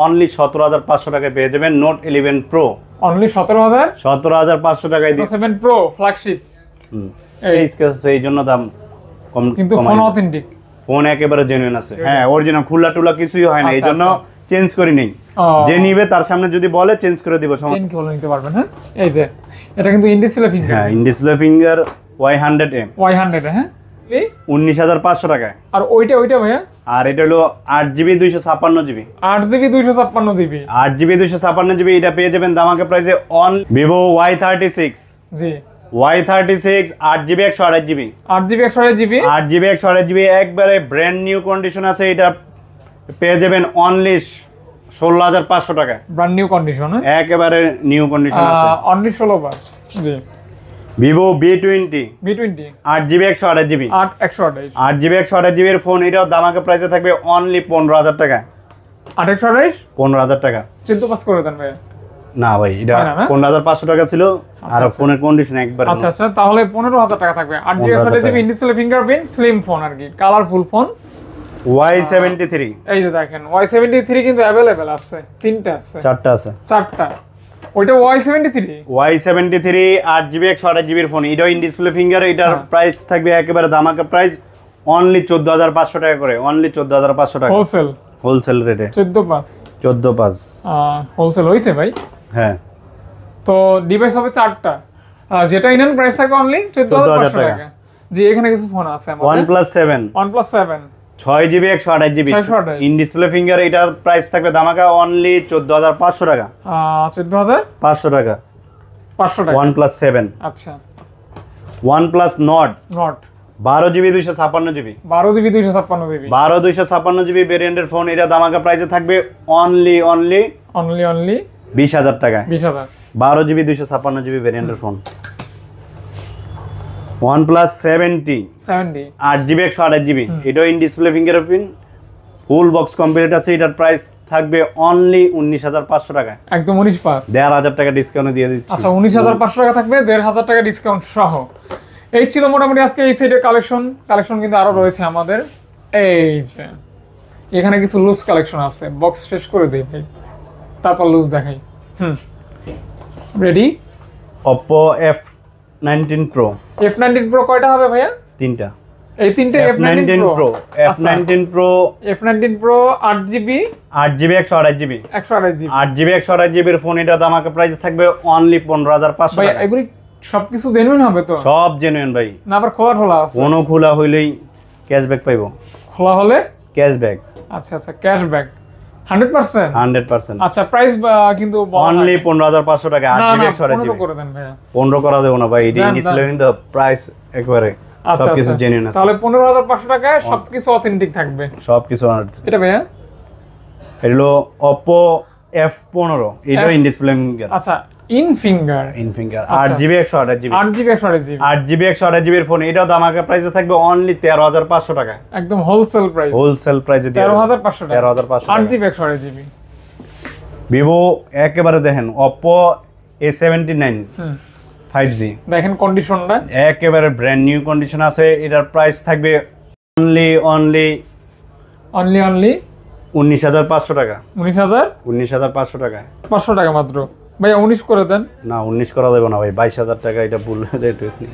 Only 17,500 টাকায় পেয়ে যাবেন নোট 11 প্রো। অনলি 17,500 টাকায় দিয়ে 7 প্রো ফ্ল্যাগশিপ। এই সেই জন্য দাম কম, কিন্তু ফোন অথেন্টিক, ফোন একেবারে জেনুইন আছে। হ্যাঁ অরিজিনাল, খোলা টুলা কিছুই হয় না, এই জন্য চেঞ্জ করি নেই। যে নিবে তার সামনে যদি বলে চেঞ্জ করে দিব, চেঞ্জ করে নিতে পারবেন। হ্যাঁ এই যে এটা কিন্তু ইন ডিসপ্লে ফিঙ্গার। হ্যাঁ ইন ডিসপ্লে ফিঙ্গার Y100M। হ্যাঁ 19,500 টাকায়। আর ওইটা ভাইয়া? আর এটা হলো 8GB 256GB। 8GB 256GB। 8GB 256GB এটা পেয়ে যাবেন দামাকা প্রাইসে on Vivo Y36। G Y36 8GB 128GB। 8GB 128GB। 8GB 128GB একবারে ব্র্যান্ড নিউ কন্ডিশন আছে, এটা পেয়ে যাবেন অনলি 16,500 টাকায়। ব্র্যান্ড নিউ কন্ডিশন, একেবারে নিউ কন্ডিশন আছে, অনলি 16,500। জি Vivo B20 8GB 128GB। 8GB 128GB এর ফোন, এটাও দামাকা প্রাইসে থাকবে অনলি 15,000 টাকা। 8/128 15,000 টাকা। 14 পাস করে দেন ভাই। না ভাই এটা 15,500 টাকা ছিল, আর ফোনের কন্ডিশন একবার। আচ্ছা তাহলে 15,000 টাকা থাকবে। 8GB 128GB in display fingerprint slim phone আর কি, কালারফুল ফোন। Y73 এই যে দেখেন Y73 কিন্তু अवेलेबल আছে, তিনটা আছে, চারটা। ওইটা Y73 8GB 128GB এর ফোন, এটাও ইন ডিসপ্লে ফিঙ্গার। এটার প্রাইস থাকবে একেবারে দামাকা প্রাইস অনলি 14,500 টাকা করে। অনলি 14,500 টাকা হোলসেল রেটে। 14,500 হোলসেল হইছে ভাই। হ্যাঁ তো ডিভাইস হবে চারটা, যেটা ইনন প্রাইস থাকে অনলি 14,500 টাকা। জি এখানে কিছু ফোন আছে আমাদের। OnePlus 7 6GB 128GB in display finger, এটার প্রাইস থাকবে দামাকা অনলি 14,500 টাকা। 14,500 টাকা। OnePlus 7। আচ্ছা OnePlus Nord 12GB 256GB। 12GB 256GB 256GB ভেরিয়েন্টের ফোন, এটা দামাকা প্রাইসে থাকবে অনলি 20,000 টাকা। 20,000 12GB 256GB ভেরিয়েন্টের ফোন। OnePlus 70 8GB 128GB, এটাও in display fingerprint full box complete আছে। এটার প্রাইস থাকবে অনলি 19,500 টাকা। একদম 19,500। 1,500 টাকা ডিসকাউন্ট দিয়ে দিচ্ছি। আচ্ছা 19,500 টাকা থাকবে, 1,500 টাকা ডিসকাউন্ট সহ। এই ছিল মোটামুটি আজকে এই সাইডের কালেকশন কিন্তু আরো রয়েছে আমাদের। এই যে এখানে কিছু লুজ কালেকশন আছে, বক্স শেষ করে দেই ভাই, তারপর লুজ দেখাই। Ready? Oppo F19 Pro। F19 Pro কয়টা হবে ভাইয়া? তিনটা। এই তিনটে F19 Pro। F19 Pro 8GB 128GB 8GB 128GB এর ফোন, এটা দামাকা প্রাইস থাকবে অনলি 15,500 টাকা। ভাই এগুলি সবকিছু জেনুইন হবে তো? সব জেনুইন ভাই। না আবার খোলা আছে? কোনো খোলা হইলেই ক্যাশব্যাক পাইবো। খোলা হলে ক্যাশব্যাক। আচ্ছা ক্যাশব্যাক 100%। আচ্ছা প্রাইস কিন্তু অনলি 15,500 টাকা। 8GB 128GB করে দেন ভাইয়া। 15 করা দেব না ভাই, এটা ডিসপ্লে কিন্তু প্রাইস একবারে সবকিছু জেনুইন আছে। তাহলে 15,500 টাকায় সবকিছু অথেন্টিক থাকবে, সবকিছু। এটা ভাইয়া এটা হলো Oppo F15, এটা ইন ডিসপ্লে ফিঙ্গার। আচ্ছা in finger 8GB 128GB 8GB 128GB এর ফোন, এটাও দামাকা প্রাইসে থাকবে অনলি 13,500 টাকা। একদম হোলসেল প্রাইসে 13,500 টাকা। 8GB 128GB Vivo একেবারে দেখেন Oppo A79 5G, দেখেন কন্ডিশনটা একেবারে ব্র্যান্ড নিউ কন্ডিশন আছে। এটার প্রাইস থাকবে অনলি 19,500 টাকা। 19,500 টাকা। 500 টাকা মাত্র ভাইয়া। 19 করে দেন। না 19 করা দেব না ভাই, 22,000 টাকা। এটা ভুল রেট হয়েছে।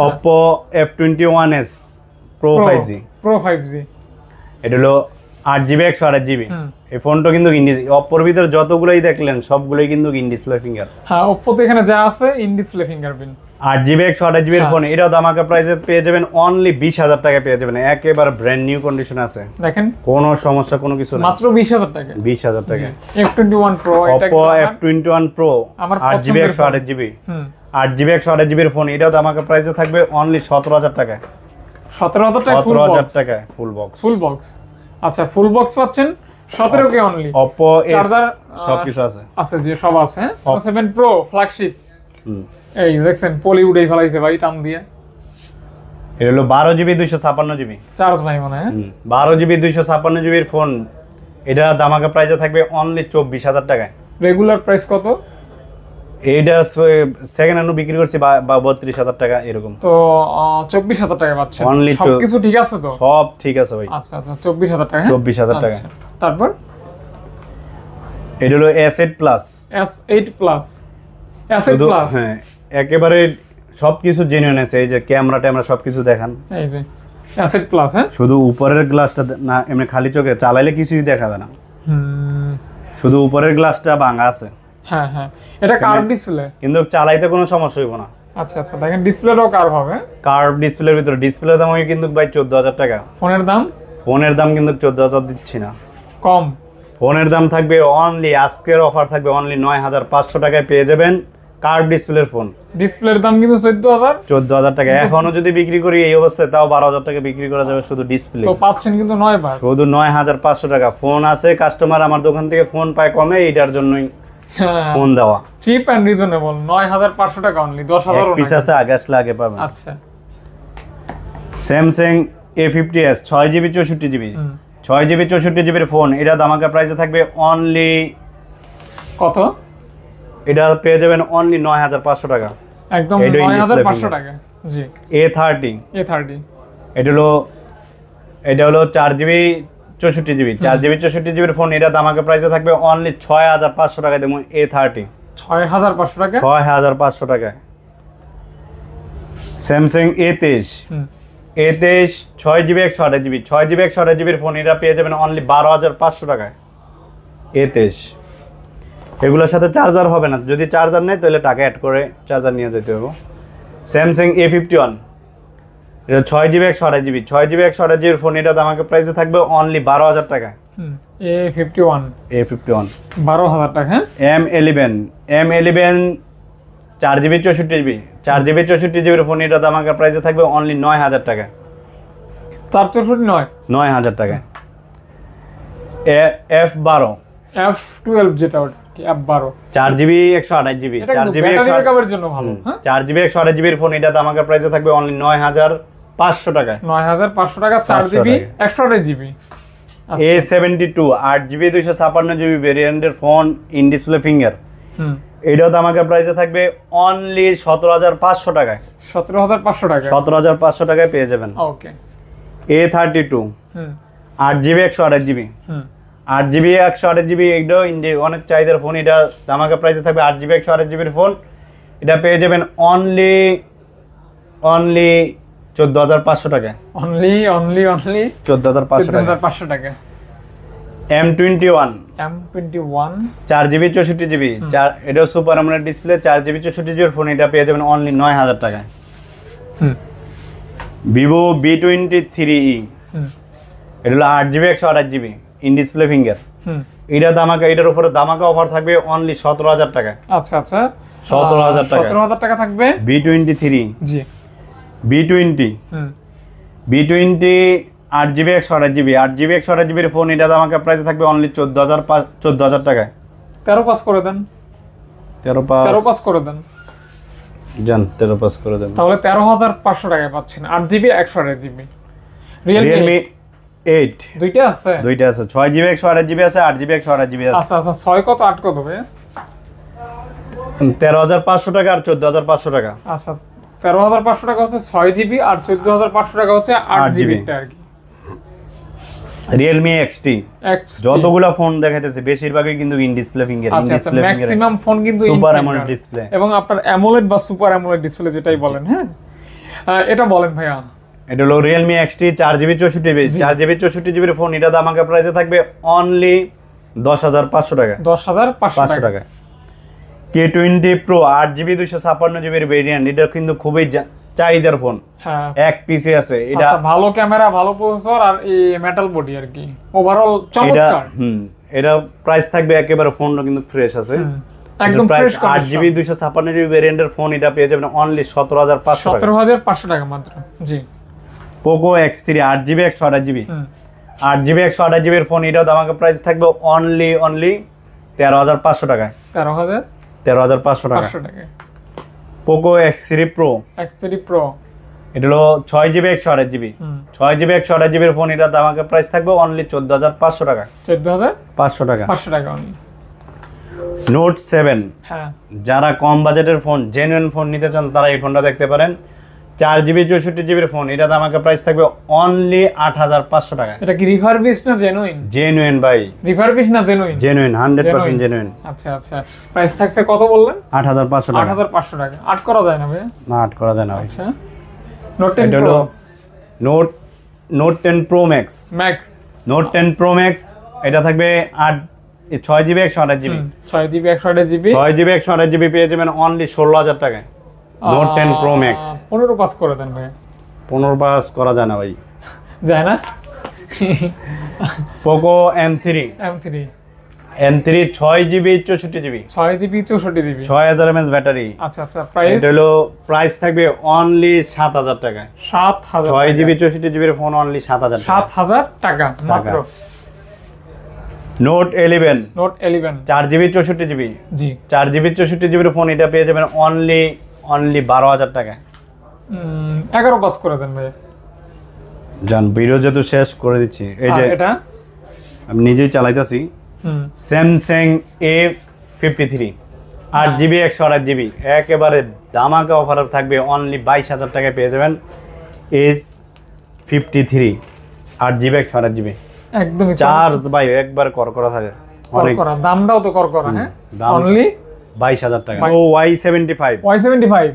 Oppo F21s Pro 5G এটা হলো 8GB 128GB। এই ফোনটা কিন্তু Oppoর ভিতরে যতগুলোই দেখলেন সবগুলোই কিন্তু ইন ডিসপ্লে ফিঙ্গার। হ্যাঁ Oppo তে এখানে যা আছে in display fingerprint. 8GB 128GB এর ফোন, এটাও দামাকা প্রাইসে পেয়ে যাবেন অনলি 20,000 টাকা পেয়ে যাবেন। একেবারে ব্র্যান্ড নিউ কন্ডিশন আছে, দেখেন কোনো সমস্যা কোনো কিছু না। মাত্র 20,000 টাকা। 20,000 টাকা। F21 Pro, Oppo F21 Pro 8GB 128GB 8GB 128GB এর ফোন, এটাও দামাকা প্রাইসে থাকবে অনলি 17,000 টাকা। 17,000 টাকা ফুল বক্স। আচ্ছা ফুল বক্স পাচ্ছেন 17 কে অনলি। Oppo সবকিছু আছে যে সব আছে। 7 Pro ফ্ল্যাগশিপ। এই দেখছেন পলি উড়েই ফেলাইছে ভাই টান দিয়ে। এটা হলো 12GB 256GB চার্জ নাই মনে হয়। 12GB 256GB এর ফোন, এটা দামাকা প্রাইসে থাকবে অনলি 24,000 টাকা। রেগুলার প্রাইস কত? এইটা সেকেন্ড হ্যান্ড বিক্রি করছি 32,000 টাকা এরকম। তো 24,000 টাকা পাচ্ছেন। সবকিছু ঠিক আছে তো? সব ঠিক আছে ভাই। আচ্ছা 24,000 টাকা। 24,000 টাকা। তারপর এটা হলো S8 plus. S8 plus, S8 plus, হ্যাঁ একেবারে সবকিছু জেনুইন আছে, এই যে ক্যামেরা ট্যামেরা সবকিছু দেখান, এই যে S8 প্লাস। হ্যাঁ, শুধু উপরের গ্লাসটা না, এমনি খালি চোখে চালাইলে কিছুই দেখা যায় না, শুধু উপরের গ্লাসটা ভাঙা আছে। হ্যাঁ হ্যাঁ, এটা কার্ভ ডিসপ্লে, কিন্তু চালাইতে কোনো সমস্যা হইব না। আচ্ছা আচ্ছা, দেখেন ডিসপ্লেটাও কার্ভ হবে। কার্ভ ডিসপ্লের ভিতরে ডিসপ্লের দাম কিন্তু ভাই 14,000 টাকা। ফোনের দাম? ফোনের দাম কিন্তু 14,000 দিচ্ছি না, কম। ফোনের দাম থাকবে অনলি, আজকের অফার থাকবে অনলি 9,500 টাকায় পেয়ে যাবেন কার্ভ ডিসপ্লের ফোন। ডিসপ্লের দাম কিন্তু 14,000 টাকা। এখনো যদি বিক্রি করি এই অবস্থায় তাও 12,000 টাকা বিক্রি করা যাবে শুধু ডিসপ্লে। তো পাচ্ছেন কিন্তু 9 বার, শুধু 9,500 টাকা। ফোন আছে, কাস্টমার আমার দোকান থেকে ফোন পায় কমে, এইটার জন্যই ফোন দেওয়া। চিপ এন্ড রিজনেবল, 9,500 টাকা অনলি, 10,000 পিস আছে, আগে আসলে আগে পাবেন। আচ্ছা, Samsung A50s 6GB 64GB, 6GB 64GB এর ফোন, এটা দামাকা প্রাইসে থাকবে অনলি কত? এটা পেয়ে যাবেন অনলি 9,500 টাকা, একদম 9,500 টাকা। জি, A30, এটা হলো 4GB 64GB, 4GB 64GB এর ফোন, এটা দামাকা প্রাইসে থাকবে অনলি 6,500 টাকা দেবো। A30 6,500 টাকা, 6,500 টাকায়। Samsung A23, 6GB 128GB, 6GB 128GB এর ফোন, এটা পেয়ে যাবেন অনলি 12,500 টাকায়। A23 এগুলোর সাথে চার্জার হবে না, যদি চার্জার নেই তাহলে টাকা অ্যাড করে চার্জার নিয়ে যেতে হবে। স্যামসাং A51, এটা 6GB 128GB, 6GB 128GB এর ফোন, এটা আমাকে প্রাইসে থাকবে অনলি 12,000 টাকা। A51 12,000 টাকা। M11 4GB 64GB, 4GB 64GB এর ফোন, এটা আমাকে প্রাইসে থাকবে অনলি 9,000 টাকা। 9,000 টাকা। F12 যেটা F12 4GB 128GB, 4GB ব্যাকআপের জন্য ভালো। 4GB 128GB এর ফোন, এটা আমাকে প্রাইসে থাকবে অনলি 9,500 টাকা। 9,500 টাকা, 4GB 128GB। A72 8GB 256GB ভেরিয়েন্টের ফোন, ইন ডিসপ্লে ফিঙ্গার, এটাও আমাকে প্রাইসে থাকবে অনলি 17,500 টাকায়। 17,500 টাকা, 17,500 টাকায় পেয়ে যাবেন। ওকে। A32 8GB 128GB, 8GB 128GB, এটাও অনেক চাহিদার ফোন, এটা আমাকে প্রাইসে থাকবে 8GB 128GB এর ফোন, এটা পেয়ে যাবেন অনলি 14,500 টাকায়। অনলি 14,500 টাকা। M21 4GB 64GB, এটাও super AMOLED display, 4GB 64GB এর ফোন, এটা পেয়ে যাবেন অনলি 9,000 টাকায়। Vivo V23e, এটা হলো 8GB 128GB, in display finger, এটার উপরে দামাকা অফার থাকবে অনলি 17,000 টাকায়। আচ্ছা আচ্ছা, 17,000 টাকা, 17,000 টাকা থাকবে। V23, জি, V20 8GB 128GB, 8GB 128GB এর ফোন, এটা আমাকে প্রাইসে থাকবে অনলি 14,000 টাকায়। 13 পাস করে দেন, 13 পাস করে দেন, জান 13 পাস করে দেন, তাহলে 13,500 টাকায় পাচ্ছেন 8GB 128GB। Realme 8 দুইটা আছে, 6GB 128GB আছে, 8GB 128GB আছে। আচ্ছা আচ্ছা, 6 কত 8 কত ভাই? 13,500 টাকা আর 14,500 টাকা। আচ্ছা, 13,500 টাকা হচ্ছে 6GB আর 14,500 টাকা হচ্ছে 8GB টা আর কি। Realme XT যতগুলা ফোন দেখাইতেছে বেশিরভাগই কিন্তু in display finger, in display finger, maximum phone কিন্তু সুপার অ্যামোলেড ডিসপ্লে, এবং আপনার অ্যামোলেড বা সুপার অ্যামোলেড ডিসপ্লে যেটাই বলেন। হ্যাঁ, এটা বলেন ভাইয়া। এটা হলো Realme XT 4GB 64GB, 4GB 64GB এর ফোন, এটা দামাকা প্রাইসে থাকবে অনলি 10,500 টাকা। 10,500 টাকা। K20 Pro 8GB 256GB এর ভেরিয়েন্ট, এটা কিন্তু খুবই চাহিদার ফোন, হ্যাঁ এক পিসে আছে। এটা ভালো ক্যামেরা, ভালো প্রসেসর আর এই মেটাল বডি আর কি, ওভারঅল চমৎকার। এটা প্রাইস থাকবে একেবারে, ফোনটা কিন্তু ফ্রেশ আছে একদম ফ্রেশ। 8GB 256GB ভেরিয়েন্টের ফোন, এটা পেয়ে যাবেন অনলি 17,500 টাকা। 17,500 টাকা মাত্র। জি। Poco X3 8GB 128GB, 8GB 128GB এর ফোন, এটাও আমাকে প্রাইস থাকবে অনলি 13,500 টাকায়। 13,500 টাকা। Poco X3 Pro, এটা হলো 6GB 128GB, 6GB 128GB এর ফোন, এটা আমাকে প্রাইস থাকবে অনলি 14,500 টাকা। 14,500 টাকা অনলি। Note 7, হ্যাঁ, যারা কম বাজেটের ফোন, জেনুইন ফোন নিতে চান, তারা এই ফোনটা দেখতে পারেন। 4GB 64GB ফোন, এটা আমাকে প্রাইস থাকবে অনলি 8500 টাকা। এটা কি রিফারবিশ না জেনুইন? জেনুইন ভাই, রিফারবিশ না জেনুইন? Genuine, 100% genuine. আচ্ছা আচ্ছা, প্রাইস থাকছে কত বললেন? 8500 টাকা। 8500 টাকা। আট করা যায় না ভাই? না, আট করা যায় না ভাই। আচ্ছা, নোট 10 এটা প্রো, হলো note 10 pro max. Max, note 10 pro max, এটা থাকবে 6GB 128GB। 6GB 128GB, 6GB 128GB পেয়ে যাবেন অনলি 16000 টাকায়। Note 10 pro max. 15 পাস করে দেন ভাই। 15 পাস করা যায় না ভাই, যায় না। Poco M3, 6GB 64GB, 6GB 64GB, 6000 mAh battery. আচ্ছা আচ্ছা, প্রাইস? এটা হলো প্রাইস থাকবে অনলি 7000 টাকায়। 7000, 6GB 64GB এর ফোন অনলি 7000 টাকা। 7000 টাকা মাত্র। নোট 11, নোট 11, 4GB 64GB, জি 4GB 64GB এর ফোন, এটা পেয়ে যাবেন অনলি 12000 টাকায়। 11 পাস করে দেন ভাই। জান ভিডিও যেহেতু শেষ করে দিচ্ছি, এই যে এটা আমি নিজেই চালাইতেছি, স্যামসাং A53, 8GB 128GB, একেবারে দামাকা অফার থাকবে অনলি 22000 টাকায় পেয়ে যাবেন। A53, 8GB 128GB, একদমই চার্জ ভাই একবার করকরা থাকে, অনেক করকরা, দামটাও তো করকরা। হ্যাঁ, দাম অনলি 22000 টাকা। ও Y75, Y75,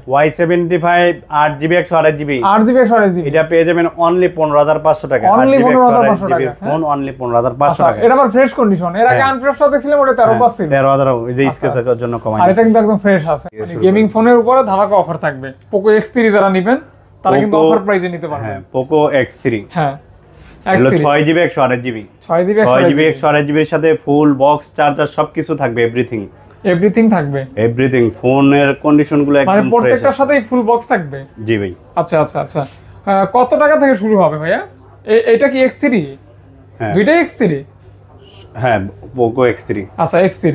8GB 128GB, 8GB 128GB, এটা পেয়ে যাবেন অনলি 15500 টাকা। Only 15500 8GB টাকা, ফোন অনলি 15500 টাকা। এটা আবার ফ্রেশ কন্ডিশন। এর আগে আনফ্রেশটা দেখছিলাম, ওটা 13 পাস ছিল। 13000, এই যে স্কেচের জন্য কমাই আর এটা কিন্তু একদম ফ্রেশ আছে। গেমিং ফোনের উপরে ধামাকা অফার থাকবে। পোকো X3 যারা নেবেন তারা কিন্তু অফার প্রাইসে নিতে পারবেন। হ্যাঁ, পোকো X3, হ্যাঁ, হলো X3 6GB 128GB, 6GB 128GB এর সাথে ফুল বক্স চার্জার সবকিছু থাকবে, এভরিথিং থাকবে। এভরিথিং, ফোনের কন্ডিশনগুলো মানে একদম ফ্রেশ। প্রত্যেকটার সাথেই ফুল বক্স থাকবে? জি ভাই। আচ্ছা আচ্ছা আচ্ছা, কত টাকা থেকে শুরু হবে ভাইয়া? এটা কি X3? হ্যাঁ দুইটাই X3? হ্যাঁ, পোকো X3। আচ্ছা, X3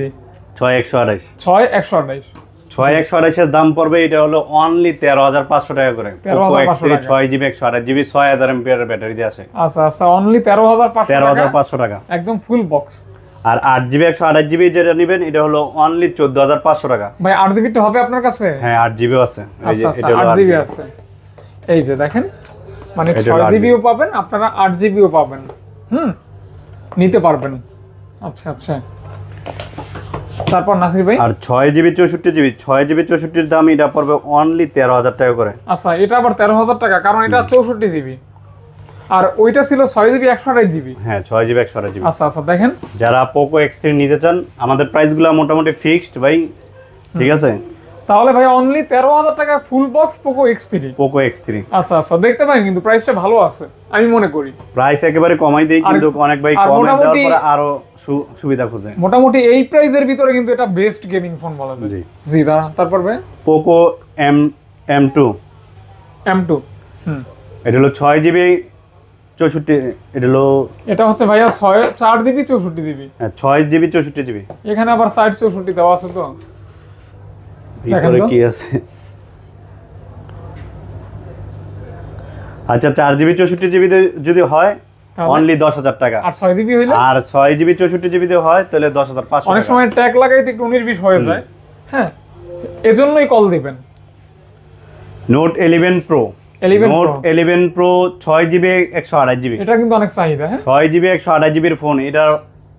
6128, 6128, 6128 এর দাম পড়বে, এটা হলো অনলি 13500 টাকা করে। Poco X3 6GB 128GB, 6000 mAh এর ব্যাটারি দিয়ে আসে। আচ্ছা আচ্ছা, অনলি 13500 টাকা, একদম ফুল বক্স। আর 8GB 128GB যেটা নেবেন এটা হলো অনলি 14500 টাকা। ভাই 8GB টা হবে আপনার কাছে? হ্যাঁ, 8GB আছে, এই যে আচ্ছা, এটা হলো 8GB আছে। এই যে দেখেন, মানে 6GB ও পাবেন আপনারা, 8GB ও পাবেন। নিতে পারবেন। আচ্ছা আচ্ছা, তারপর নাসির ভাই? আর 6GB 64GB, 6GB 64 এর দাম এটা পড়বে অনলি 13000 টাকা করে। আচ্ছা, এটা আবার 13000 টাকা, কারণ এটা 64GB আর ওইটা ছিল 6GB 128GB। হ্যাঁ, 6GB 128GB। আচ্ছা আচ্ছা, দেখেন যারা পোকো X3 নিতে চান, আমাদের প্রাইসগুলো মোটামুটি ফিক্সড ভাই, ঠিক আছে? তাহলে ভাই অনলি 13000 টাকা full box Poco X3। Poco X3, আচ্ছা আচ্ছা, দেখতে পারেন কিন্তু প্রাইসটা ভালো আছে আমি মনে করি। প্রাইস একেবারে কমাই দেই, কিন্তু অনেক ভাই কমে দেওয়ার পরে আরো সুবিধা খোঁজে। মোটামুটি এই প্রাইসের ভিতরে কিন্তু এটা বেস্ট গেমিং ফোন বলা যায়। জি জি, তারপর ভাই পোকো M2, এটা হলো 6GB 64, এটা হচ্ছে ভাইয়া 4GB 64GB। হ্যাঁ, 6GB 64GB। এখানে আবার 64 দেওয়া আছে তো, ভিতরে কি আছে? আচ্ছা, 4GB 64GB যদি হয় অনলি 10000 টাকা, আর 6GB হইলে? আর 6GB 64GB যদি হয় তাহলে 10500 টাকা। অনেক সময় ট্যাগ লাগাইতে একটু 19-20 হয়ে যায়। হ্যাঁ, এজন্যই কল দিবেন। Note 11 pro, note 11 pro 6GB 128GB, এটা কিন্তু অনেক চাহিদা। হ্যাঁ, 6GB 128GB এর ফোন, এটা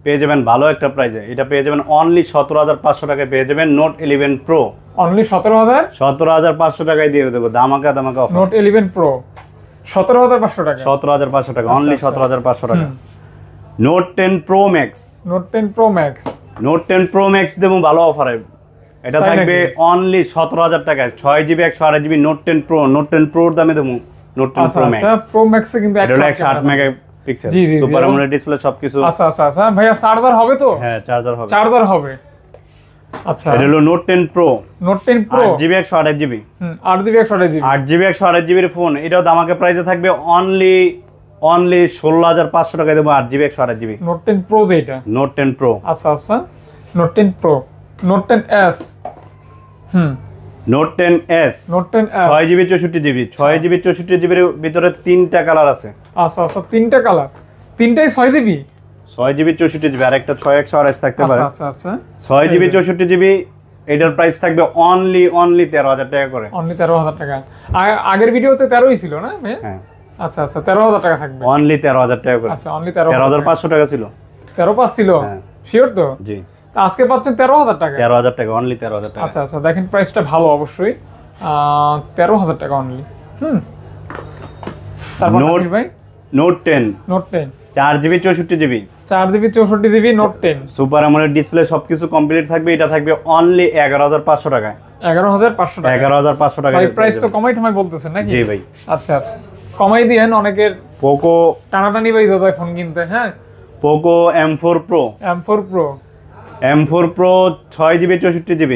পেয়ে যাবেন ভালো একটা প্রাইসে। এটা পেয়ে যাবেন অনলি 17500 টাকায় পেয়ে যাবেন। নোট 11 প্রো অনলি 17500 টাকায় দিয়ে দেবো, দামাকা অফার। নোট 11 প্রো 17500 টাকা, 17500 টাকা, অনলি 17500 টাকা। Note 10 pro max, note 10 pro max, note 10 pro max দেবো ভালো অফারে। এটা থাকবে অনলি 17000 টাকায়, 6GB 128GB note 10 pro. Note 10 প্রোর দামে দেবো নোট 10 প্রো ম্যাক্স। আচ্ছা, প্রো ম্যাক্সে কিন্তু 108 মেগাপিক্সেল, সুপার অ্যামোলেড ডিসপ্লে সবকিছু। আচ্ছা আচ্ছা আচ্ছা, ভাইয়া চার্জার হবে তো? হ্যাঁ, চার্জার হবে। আচ্ছা, এটা হলো note 10 pro, note 10 pro 8GB 128GB, 8GB 128GB, 8GB 128GB এর ফোন। এটাও দামাকে প্রাইসে থাকবে অনলি 16500 টাকায় দেবো, 8GB 128GB। নোট 10 প্রো যেটা, নোট 10 প্রো। আচ্ছা আচ্ছা, note 10 pro, note 10s, note 10s, note 10s 6GB 64GB, 6GB 64GB এর ভিতরে 3টা কালার আছে। আচ্ছা আচ্ছা, 3টা কালার, 3টাই 6GB, 6GB 64GB, আর একটা 6128 থাকতে পারে। আচ্ছা আচ্ছা, 6GB 64GB এটার প্রাইস থাকবে অনলি 13,000 টাকা করে। অনলি 13,000 টাকা। আগের ভিডিওতে 13ই ছিল না ভাইয়া? হ্যাঁ আচ্ছা আচ্ছা, 13,000 টাকা থাকবে। অনলি 13,000 টাকা করে। আচ্ছা, অনলি 13,000। 13,500 টাকা ছিল। 13,500 ছিল? হ্যাঁ শিওর তো? জি, তা আজকে পাচ্ছেন 13,000 টাকা। 13,000 টাকা, অনলি 13,000 টাকা। আচ্ছা আচ্ছা, দেখেন প্রাইসটা ভালো অবশ্যই। 13,000 টাকা অনলি। তারপর নাসির ভাই note 10, note 10 4GB 64GB, 4GB 64GB note 10 super AMOLED display সবকিছু কমপ্লিট থাকবে। এটা থাকবে অনলি 11,500 টাকায়। 11,500 টাকা। 11,500 টাকা। ভাই প্রাইস তো কমাই ঠমাই বলতেছেন নাকি? জি ভাই। আচ্ছা আচ্ছা, কমাই দিয়েন। অনেকের পোকো টানাটানি পাই যায় ফোন কিনতে। হ্যাঁ, Poco M4 Pro, M4 Pro, M4 Pro 6GB 64GB,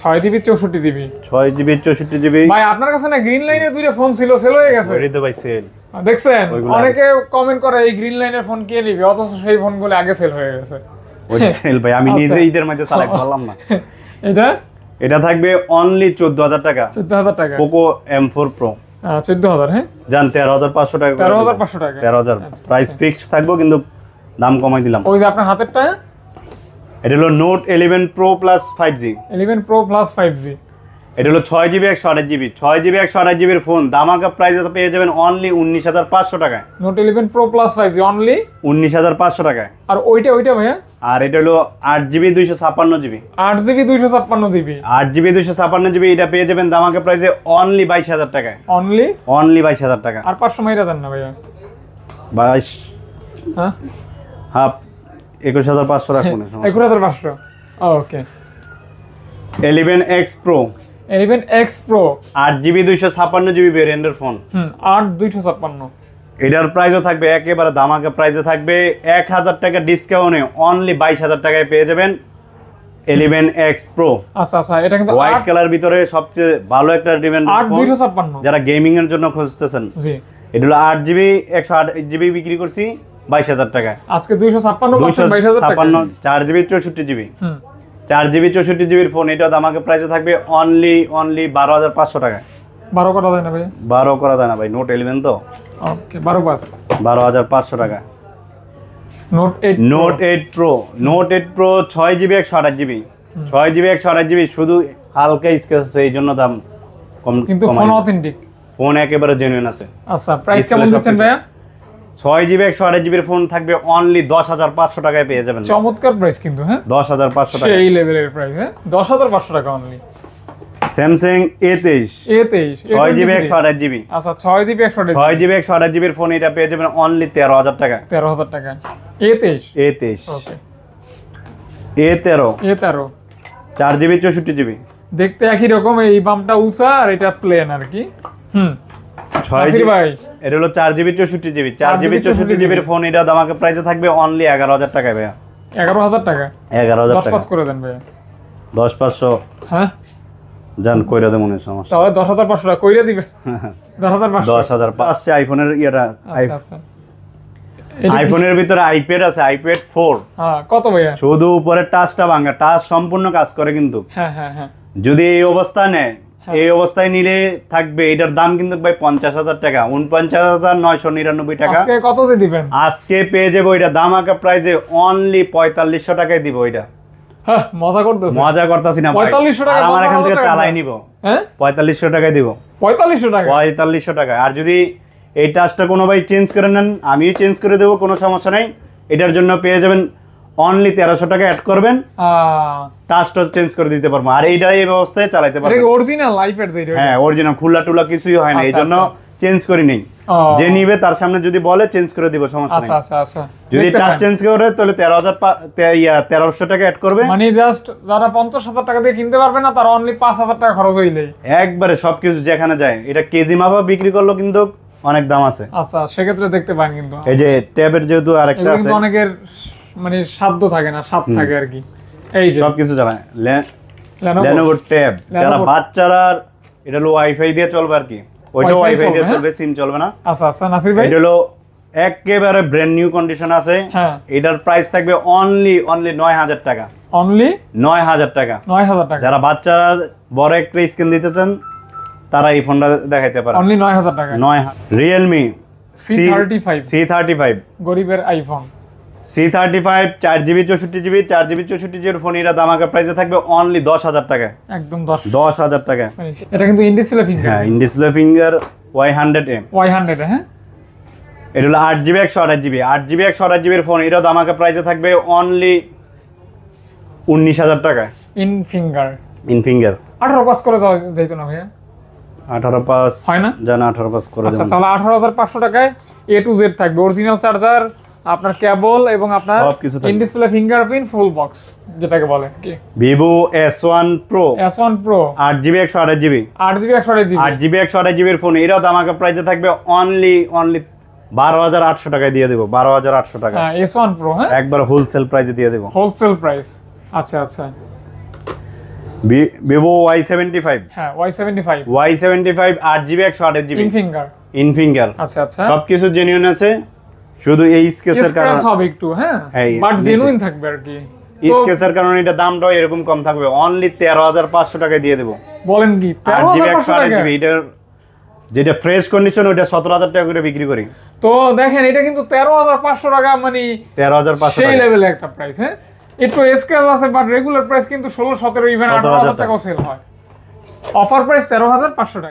6GB 64GB। 6GB 64GB। ভাই আপনার কাছে না গ্রিন লাইনের দুইটা ফোন ছিল, সেল হয়ে গেছে। ওইটাই তো ভাই সেল। দেখছেন ওইগুলো অনেকে কমেন্ট করে এই গ্রিন লাইনের ফোন কে নিবে, অথচ সেই ফোনগুলো আগে সেল হয়ে গেছে। ওই সেল ভাই, আমি আচ্ছা। নিজে ঈদের মধ্যে চালাতে পারলাম না। এটা এটা থাকবে অনলি 14,000 টাকা। 14,000 টাকা। Poco M4 Pro 14,000। হ্যাঁ, জান 13,500 টাকা। 13,500 টাকা। 13,000 আচ্ছা, প্রাইস ফিক্সড থাকবো, কিন্তু দাম কমাই দিলাম। ওই যে আপনার হাতেরটা এটা হলো note 11 Pro plus 5G। 11 Pro plus 5G। এটা হলো 6GB 128GB, 6GB 128GB এর ফোন দামাকা প্রাইসে পেয়ে যাবেন অনলি 19,500 টাকায়। Note 11 Pro plus 5G only 19,500 টাকায়। আর ওইটা ভাইয়া? আর এটা হলো 8GB 256GB, 8GB 256GB, 8GB 256GB। এটা পেয়ে যাবেন দামাকা প্রাইসে অনলি 22,000 টাকায়। অনলি 22,000 টাকা। আর 500 মাইরা দেন না ভাইয়া? 22 হ্যাঁ, হাফ 21,500 রাখুন। 21,500। ওকে। 11X Pro, 11X Pro 8GB 256GB ভেরিয়েন্টের ফোন। 8 256। এটার প্রাইসও থাকবে একেবারে ধামাকা প্রাইসে থাকবে 1,000 টাকা ডিসকাউন্টে অনলি 22,000 টাকায় পেয়ে যাবেন 11X Pro। আচ্ছা আচ্ছা, এটা কিন্তু হোয়াইট কালার ভিতরে সবচেয়ে ভালো একটা ডিমান্ড 8 ফোন 256। যারা গেমিং এর জন্য খুঁজতেছেন। জি, এটা হলো 8GB 128GB বিক্রি করছি 22,000 টাকায়। আজকে 256 পাচ্ছেন 22,000 টাকা। 4GB 64GB, হুম, 4GB 64GB এর ফোন। এটা দামাকে প্রাইসে থাকবে অনলি 12,500 টাকায়। 12 করা যায় না ভাই? 12 করা যায় না ভাই, নোট 11 তো। ওকে, 12 পাস। 12,500 টাকা। Note 8 note 8 Pro, note 8 Pro 6GB 128GB, 6GB 128GB। শুধু হালকা স্ক্র্যাচ আছে, এই জন্য দাম কম। কিন্তু ফোন অথেন্টিক, ফোন একেবারে জেনুইন আছে। আচ্ছা, প্রাইস Display কেমন দিচ্ছেন সবকিছু। ভাইয়া? 6GB 128GB এর ফোন থাকবে অনলি 10,500 টাকায় পেয়ে যাবেন। চমৎকার প্রাইস কিন্তু। হ্যাঁ, 10,500 টাকা। সেই লেভেলের প্রাইস। হ্যাঁ, 10,500 টাকা only. Samsung A23, A23 6GB 128GB, আচ্ছা 6GB 128GB, 6GB 128GB এর ফোন। এটা পেয়ে যাবেন অনলি 13,000 টাকা। 13,000 টাকা। A23 ওকে। A13 A13 4GB 64GB, দেখতে একই রকম, এই বামটা উঁচা আর এটা প্লেন আর কি। নাসির 6GB। ভাই এটা হলো 4GB 64GB, 4GB 64GB এর ফোন। এটা দামাকে প্রাইসে থাকবে অনলি 11,000 টাকায় ভাইয়া। 11,000 টাকা। 11,000 10 টাকা। পাস করে দেন ভাইয়া। 10,500 হ্যাঁ, জান কইরা দে মনে সমস্যা। তাহলে 10,500 টাকা কইরা দিবে। 10,500। 10,000 পাচ্ছে আইফোনের ইয়েটা। আচ্ছা আচ্ছা, এটা কি- আইফোনের ভিতরে আইপ্যাড আছে, আইপ্যাড 4। হ্যাঁ, কত ভাইয়া? শুধু উপরের টাচটা ভাঙা, টাচ সম্পূর্ণ কাজ করে কিন্তু। হ্যাঁ হ্যাঁ হ্যাঁ, যদি এই অবস্থা নেয়, এই অবস্থায় নিলে থাকবে এটার দাম কিন্তু ভাই 50,000 টাকা, 49,999 টাকা। আজকে কত দিয়ে দিবেন? আজকে পেয়ে যাবো এটা দামাকা প্রাইসে অনলি 4,500 টাকায় দিব। এটা হ্যাঁ, মজা করতেছে। মজা করতেছি না ভাই। 4,500 টাকা, আর আমার এখান থেকে 50,000 চালাই নিব। হ্যাঁ, 4,500 টাকায় দিব। 4,500 টাকা। 4,500 টাকা। আর যদি এই টাচটা কোনো ভাই চেঞ্জ করে নেন, আমিও চেঞ্জ করে দেবো, কোনো সমস্যা নেই। এটার জন্য পেয়ে যাবেন অনলি 1300 টাকা অ্যাড করবেন, টাচটা চেঞ্জ করে দিতে পারবো। আর এইটা এই ব্যবস্থায় চালাতে এটা পারবেন। কি অরিজিনাল লাইফের যেটা? হ্যাঁ, অরিজিনাল, খোলা টুলা কিছুই হয় না, এই আচ্ছা, জন্য আচ্ছা, চেঞ্জ করি নেই। যে নিবে তার সামনে যদি বলে চেঞ্জ করে দিব, সমস্যা নেই। আচ্ছা আচ্ছা আচ্ছা, যদি দেখতে টাচ পারেন। চেঞ্জ করে তাহলে 1300 টাকা অ্যাড করবে। মানে জাস্ট যারা 50,000 টাকা দিয়ে কিনতে পারবে না, তারা অনলি 5,000 টাকা খরচ হইলেই একবারে সবকিছু যেখানে যায়। এটা কেজি মাপা বিক্রি করলো কিন্তু অনেক দাম আছে। আচ্ছা, সেক্ষেত্রে দেখতে পান কিন্তু এই যে ট্যাবের যেহেতু আরেকটা এগুলো আছে, কিন্তু অনেকের মানে সাধ্য থাকে না, স্বাদ থাকে আর কি। এই যে সবকিছু চালায়। Lenovo Lenovo ট্যাব, যারা Lenovo। বাচ্চারা, এটা হলো ওয়াইফাই দিয়ে চলবে আর কি। ওইটা Wi-Fi ওয়াইফাই দিয়ে চলবে, চলবে, সিম চলবে না। আচ্ছা আচ্ছা, নাসির ভাই এটা হলো একেবারে ব্র্যান্ড নিউ কন্ডিশন আছে। হ্যাঁ, এটার প্রাইস থাকবে অনলি 9,000 টাকা। অনলি 9,000 টাকা। 9,000 টাকা। যারা বাচ্চারা বড় একটা স্ক্রিন দিতে চান, তারা এই ফোনটা দেখাইতে পারে। অনলি 9,000 টাকা। রিয়েলমি C35 C35 গরিবের iPhone. C35 4GB 64GB 4GB 64GB phone এটা দামাকা প্রাইসে থাকবে অনলি 10,000 টাকা, একদম 10,000 টাকা। এটা কিন্তু ইন ডিসপ্লে ফিঙ্গার, হ্যাঁ, in display finger Y100M। Y100 হ্যাঁ, এটা হলো 8GB 128GB 8GB 128GB এর ফোন এটা দামাকা প্রাইসে থাকবে অনলি 19,000 টাকা in finger. In finger 18 pass করে দাও যাইতো না ভাইয়া? 18 পাস হয় না? জানা 18 পাস করে আচ্ছা দেবেন। তাহলে 18,500 টাকায় A to Z থাকবে, অরিজিনাল চার্জার, আপনার কেবল এবং আপনার সবকিছু থাকবে। In display fingerprint full box যেটাকে বলে কি। Vivo S1 Pro S1 Pro 8GB 128GB 8GB 128GB 8GB 128GB এর ফোন এটাও দামাকা প্রাইসে থাকবে অনলি 12,800 টাকায় দিয়ে দেবো, 12,800 টাকা হ্যাঁ S1 Pro হ্যাঁ, একবার হোলসেল প্রাইসে দিয়ে দেবো। Wholesale price. আচ্ছা আচ্ছা Vivo Y75 হ্যাঁ Y75 Y75 8GB 128GB in finger. In finger আচ্ছা আচ্ছা সবকিছু জেনুইন আছে, শুধু এই স্কেচের কারণে স্ক্র্যাচ হবে একটু হ্যাঁ, হ্যাঁ, বাট নিচে। জেনুইন থাকবে আর কি। তো স্কেচের কারণে এটা দামটাও এরকম কম থাকবে, অনলি 13,500 টাকায় দিয়ে দেবো। বলেন কি 8GB 13,500 টাকা? 128GB এটার যেটা ফ্রেশ কন্ডিশন ওটা 17,000 টাকা করে বিক্রি করি। তো দেখেন এটা কিন্তু 13,500 টাকা, মানে 13,500 সেই টাকা লেভেলে একটা প্রাইস। হ্যাঁ একটু স্ক্র্যাচ আছে বাট রেগুলার প্রাইস কিন্তু 16, 17 ইভেন 18,000 টাকাও সেল হয়। অফার প্রাইস 13,500 টাকা।